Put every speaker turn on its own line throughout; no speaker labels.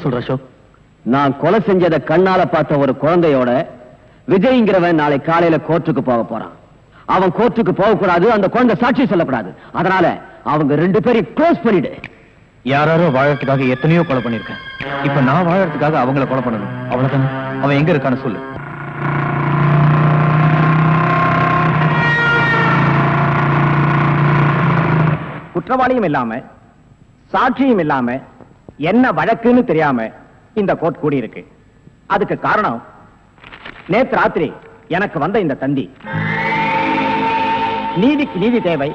சொல்ற அசோக்? நான் கொலை செஞ்சதை கண்ணால பார்த்த ஒரு குழந்தையோட விஜய்ங்கிறவன் நாளை காலையில கோர்ட்டுக்கு போக போறான். அவன் கோர்ட்டுக்கு போகக்கூடாது, அந்த குழந்தை சாட்சி சொல்லக்கூடாது. அதனால அவங்க 2 பேரையும் க்ளோஸ் பண்ணிடு.
யாரோ வாழறதுக்காக எத்தனையோ கொலை பண்ணிருக்கேன். இப்ப நான் வாழறதுக்காக அவங்கள கொலை பண்ணணும். அவ்வளவுதான். அவன் எங்க இருக்கான்னு சொல்லு.
குற்றவாளியும் இல்லாம சாட்சியும் இல்லாம என்ன வழக்குன்னு தெரியாம இந்த கோர்ட் கூடி இருக்கு. அதுக்கு காரணம் நேத்து ராத்திரி எனக்கு வந்த இந்த தந்தி. நீதிக்கு நீதி தேவை,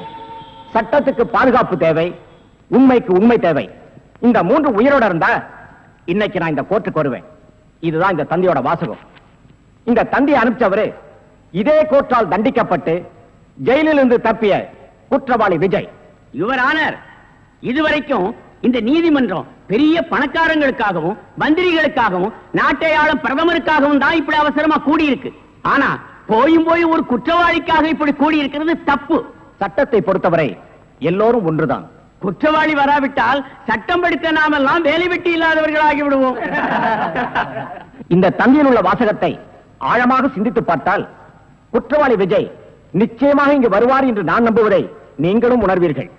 சட்டத்துக்கு பாதுகாப்பு தேவை, உண்மைக்கு உண்மை தேவை. இந்த 3 உயிரோட இருந்தா இன்னைக்கு நான் இந்த கோர்ட்டுக்கு வருவேன். இதுதான் இந்த தந்தியோட வாசகம். இந்த தந்தியை அனுப்பிச்சவரு இதே கோர்ட்டால் தண்டிக்கப்பட்டு ஜெயிலில் இருந்து தப்பிய குற்றவாளி விஜய்.
யுவர் ஆனர், இதுவரைக்கும் இந்த நீதிமன்றம் பெரிய பணக்காரங்களுக்காகவும் மந்திரிகளுக்காகவும் நாட்டை ஆளும் பிரதமருக்காகவும் தான் இப்படி அவசரமா கூடியிருக்கு. ஆனா போயும் ஒரு குற்றவாளிக்காக இப்படி கூடியிருக்கிறது தப்பு.
சட்டத்தை பொறுத்தவரை எல்லோரும் ஒன்றுதான்.
குற்றவாளி வராவிட்டால் சட்டம் படித்த நாமெல்லாம் வேலை வெட்டி இல்லாதவர்களாகி விடுவோம்.
இந்த தந்தியில் உள்ள வாசகத்தை ஆழமாக சிந்தித்து பார்த்தால் குற்றவாளி விஜய் நிச்சயமாக இங்கு வருவார் என்று நான் நம்புவதை நீங்களும் உணர்வீர்கள்.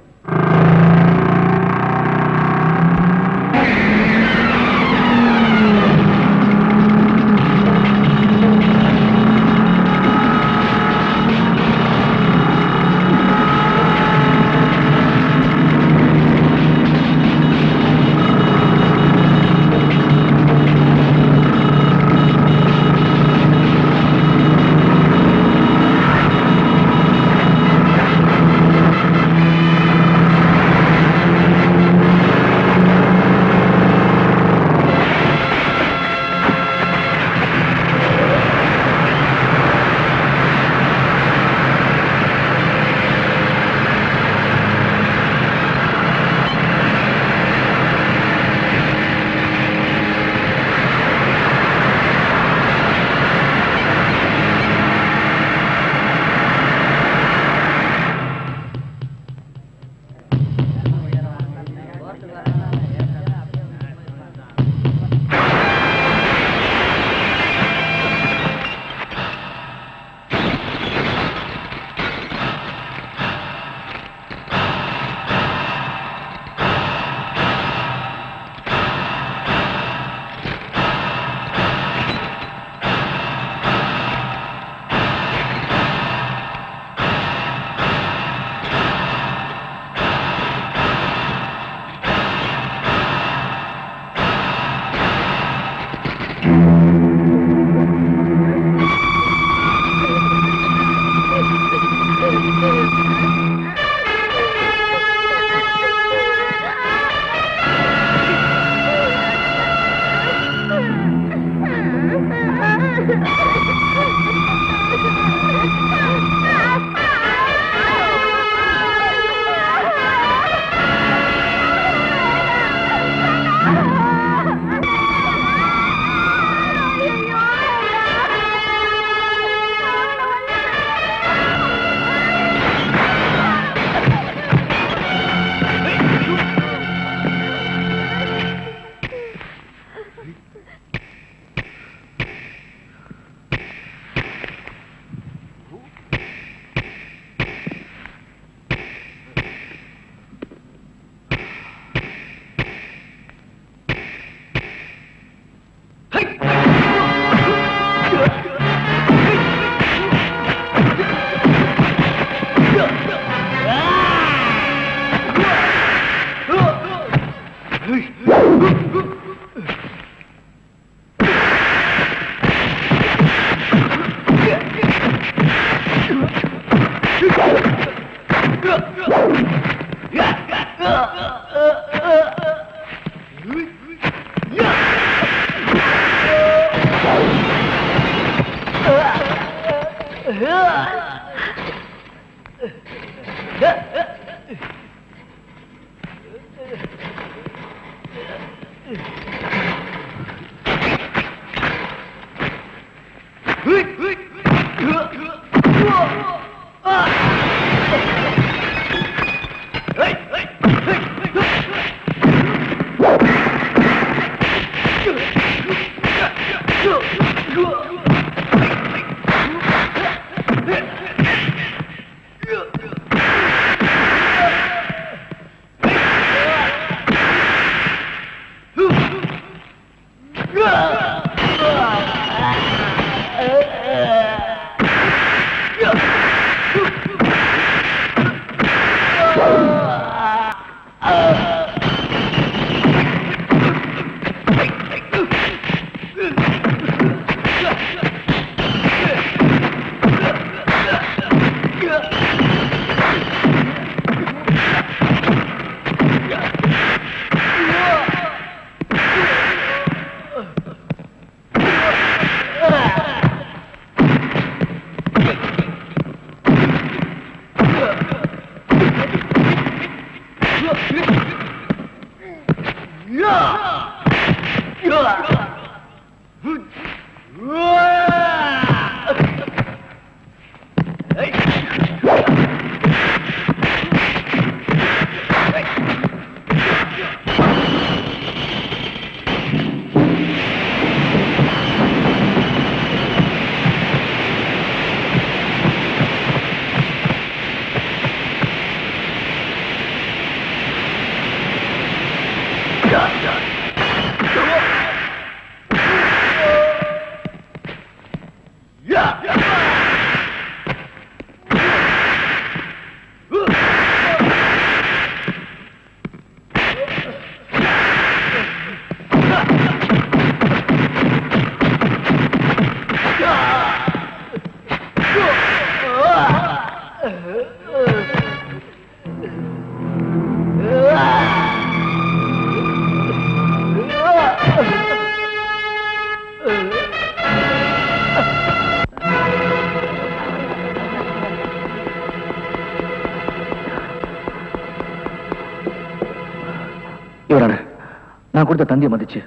நான் கொடுத்த தந்தியை மதிச்சு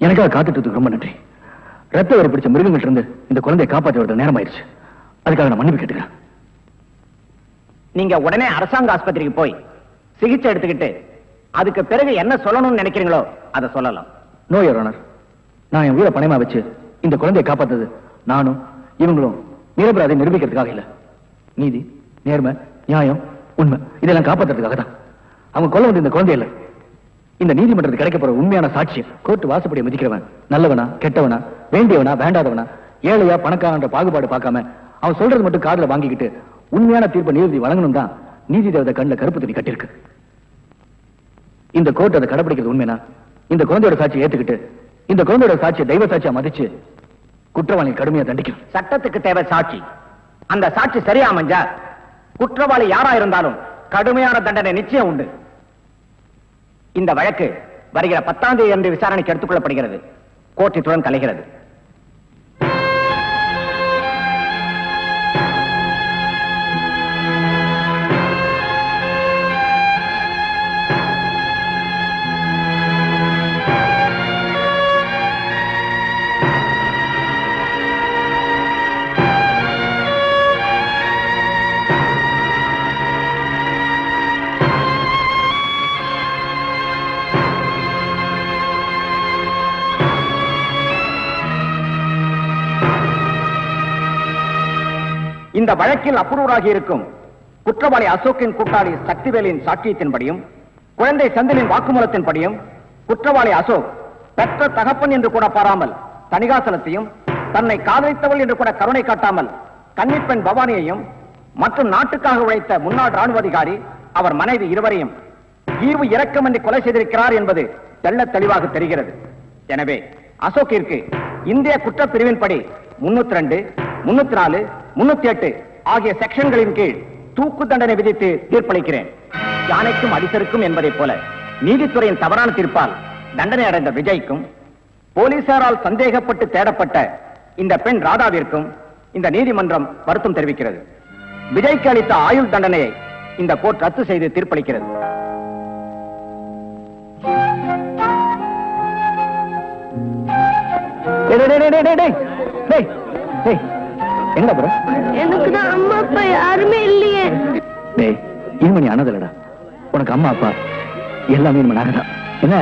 எனக்காக காத்துட்டு ரொம்ப நன்றி. ரத்த வர பிடிச்ச மிருகங்கள்ட்ட இருந்து இந்த குழந்தையை காப்பாற்றி வர நேரம் ஆயிடுச்சு. அதுக்காக நான் மன்னிப்பு கேட்டுக்கிறேன்.
நீங்க உடனே அரசாங்க ஆஸ்பத்திரிக்கு போய் சிகிச்சை எடுத்துக்கிட்டு அதுக்கு பிறகு என்ன சொல்லணும்னு நினைக்கிறீங்களோ அதை சொல்லலாம்.
நோ யுவர் ஆனர், நான் என் உயிரை பணயமா வச்சு இந்த குழந்தையை காப்பாத்தது நானும் இவங்களும் நிரபராதை நிரூபிக்கிறதுக்காக இல்ல. நீதி, நேர்மை, நியாயம், உண்மை இதெல்லாம் காப்பாத்துறதுக்காக தான். அவங்க கொல்ல வந்து இந்த குழந்தை இல்ல, இந்த நீதிமன்றத்துக்கு கிடைக்க போற உண்மையான சாட்சியம். கோர்ட்டு வாசப்படியை மதிக்கிறவன் நல்லவனா கெட்டவனா, வேண்டியவனா வேண்டாதவனா, ஏழையா பணக்காரன்ற பாகுபாடு பார்க்காம அவன் சொல்றது மட்டும் காதுல வாங்கிக்கிட்டு உண்மையான தீர்ப்பை நீதி வழங்கணும் தான் நீதி தேவதை கண்ணில் கருப்பு துணி கட்டிருக்கு. இந்த கோர்ட் அதை கடைபிடிக்கிறது உண்மைனா இந்த குழந்தையோட சாட்சியை ஏத்துக்கிட்டு இந்த குழந்தையோட சாட்சியை தெய்வ சாட்சியா மதிச்சு குற்றவாளி கடுமையா தண்டிக்கும்.
சட்டத்துக்கு தேவை சாட்சி. அந்த சாட்சி சரியா அமைஞ்சா குற்றவாளி யாரா இருந்தாலும் கடுமையான தண்டனை நிச்சயம் உண்டு. இந்த வழக்கு வருகிற 10ஆம் தேதி அன்று விசாரணைக்கு எடுத்துக் கொள்ளப்படுகிறது. கோர்ட் இத்துடன் கலைகிறது. இந்த வழக்கில் அப்ரூவராகி இருக்கும் குற்றவாளி அசோக்கின் கூட்டாளி சக்திவேலின் சாட்சியத்தின்படியும் குழந்தை செந்திலின் வாக்குமூலத்தின்படியும் குற்றவாளி அசோக் பெற்ற தகப்பன் என்று கூட பாராமல் தணிகாசலத்தையும் தன்னை காதலித்தவள் என்று கூட கருணை காட்டாமல் கன்னிப்பெண் பவானியையும் மற்றும் நாட்டுக்காக உழைத்த முன்னாள் ராணுவ அதிகாரி அவர் மனைவி இருவரையும் ஈவு இரக்கமின்றி கொலை செய்திருக்கிறார் என்பது தெள்ளத் தெளிவாக தெரிகிறது. எனவே அசோக்கிற்கு இந்திய குற்றப்பிரிவின்படி 302, 304, 308 ஆகிய செக்ஷன்களின் கீழ் தூக்கு தண்டனை விதித்து தீர்ப்பளிக்கிறேன். யானைக்கும் அடிசருக்கும் என்பதைப் போல நீதித்துறையின் தவறான தீர்ப்பால் தண்டனை அடைந்த விஜய்க்கும் போலீசாரால் சந்தேகப்பட்டு தேடப்பட்ட இந்த பெண் ராதாவிற்கும் இந்த நீதிமன்றம் வருத்தம் தெரிவிக்கிறது. விஜய்க்கு அளித்த ஆயுள் தண்டனையை இந்த கோர்ட் ரத்து செய்து தீர்ப்பளிக்கிறது.
எனக்கு தான் அம்மா அப்பா யாருமே இல்லையே.
இனிமணி அனதலடா, உனக்கு அம்மா அப்பா எல்லாமே நாங்கதான் என்ன.